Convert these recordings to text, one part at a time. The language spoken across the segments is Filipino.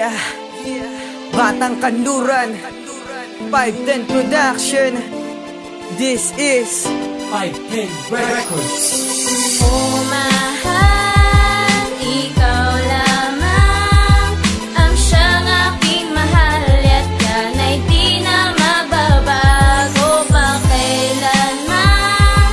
Yeah, Batang Kanluran, 510 Production. This is 510 Records. Oh mahal, ikaw lamang ang siyang aking mahal, at yan ay di na mababago pa kailanman.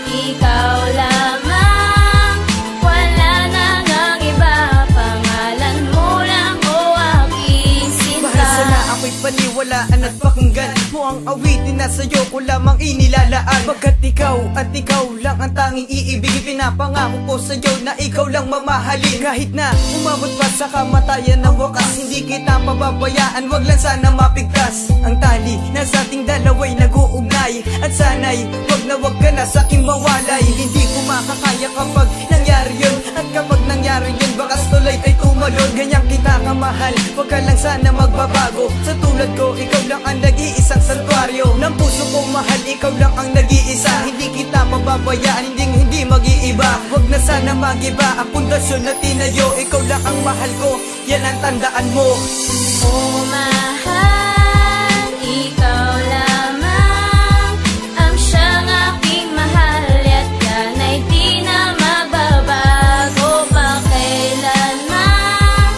Ikaw lamang, wala nang ang iba, pangalan mo lang o aking sinta. mahal sana ako'y paniwalaan at pakinggan mo ang awitin na sa'yo ko lamang inilalaan. Pagkat ikaw at ikaw lang ang tanging iibig, pinapangako ko sa'yo na ikaw lang mamahalin. Kahit na umabot pa sa kamatayan ng wakas, hindi kita pababayaan, wag lang sana mapigtas. Ang tali na sa ating dalawa'y nag-uugnay, at sana'y wag ka na sa'king mawalay. Hindi ko makakaya kapag nangyari yun, at kapag nangyari yun bakas tuloy kay tumalon. Ganyan kita kamahal, wag ka lang sana magbabago. Sa tulad ko, ikaw lang ang nag-iisang santuaryo ng puso ko mahal, ikaw lang ang nag-iisa. Hindi kita pababayaan, hindi mag-iiba. Wag na sana mag-iba ang pundasyon na tinayo. Ikaw lang ang mahal ko, yan ang tandaan mo. Oh mahal, ikaw lamang ang siyang aking mahal, at yan ay di na mababago pa kailanman.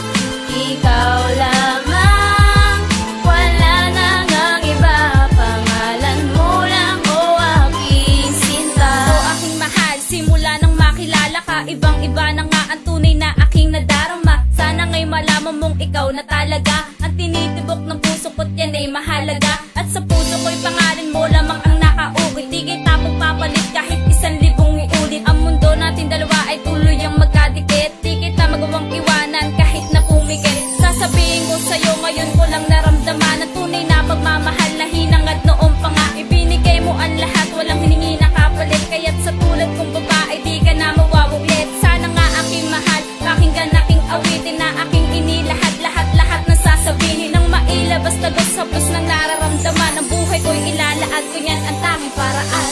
Ikaw lamang, wala nang ang iba, pangalan mo lang o aking sinta. O aking mahal, simula nang makilala ka, ibang-iba na nga ang tunay na aking nadarama. Sana nga'y malaman mong ikaw na talaga ang tinitibok ng puso ko't yan ay mahalaga. At sa puso ko'y pangalan mo lamang ang nakauwi. Di kita papalit kahit 1,000 iulit. Ang mundo natin dalawa ay tuluyang magkadikit. Di kita magawang iwanan kahit na pumikit. Sasabihin ko sa'yo ngayon ko lang naramdaman ang tunay na pagmamahal na hinangad noon pa nga. Ibinigay mo ang lahat, walang hiningi na kapalit. Kaya't sa tulad kong babae di ka na mawawulit. Sana nga aking mahal, pakinggan aking awitin na aking inilahat-lahat na sasabihin ng mailabas tagos sa bus ng nararamdaman. Ang buhay ko'y ilalaad ko yan ang tanging paraan.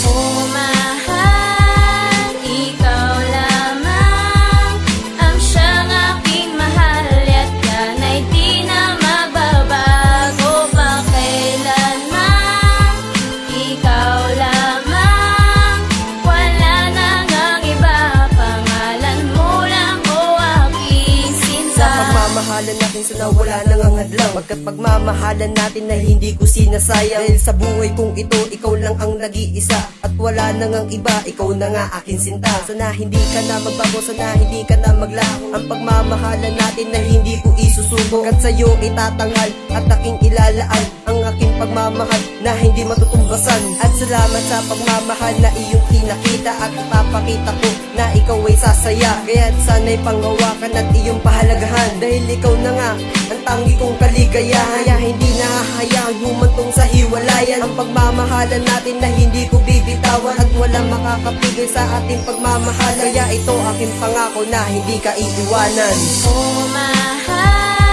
Oh mahal, ikaw lamang ang siyang aking mahal, at yan ay di na mababago pa kailanman. Ikaw lamang, wala nang ang iba, pangalan mo lang o aking sinta. Sa pagmamahalan natin sana wala nang ang hadlang, pagkat pagmamahalan natin na hindi ko sinasayang. Dahil sa buhay kong ito, ikaw lang ang nag-iisa, at wala nang ang iba, ikaw na nga aking sinta. Sana hindi ka na magbago, sana hindi ka na maglaho. Ang pagmamahalan natin na hindi ko isusuko, kat sa'yo itatangal at aking ilalaan ang aking pagmamahal na hindi matutumbasan. At salamat sa pagmamahal na iyong kinakita, at ipapakita ko na ikaw ay sasaya. Kaya't sana'y panghawakan at iyong pahalagahan, dahil ikaw na nga ang tangi kong kaligayahan. Kaya hindi nahahayaang humantong sa hiwalayan ang pagmamahalan natin na hindi ko bibitawan, at walang makakapigil sa ating pagmamahal. Kaya ito aking pangako na hindi ka iiwanan. Oh mahal,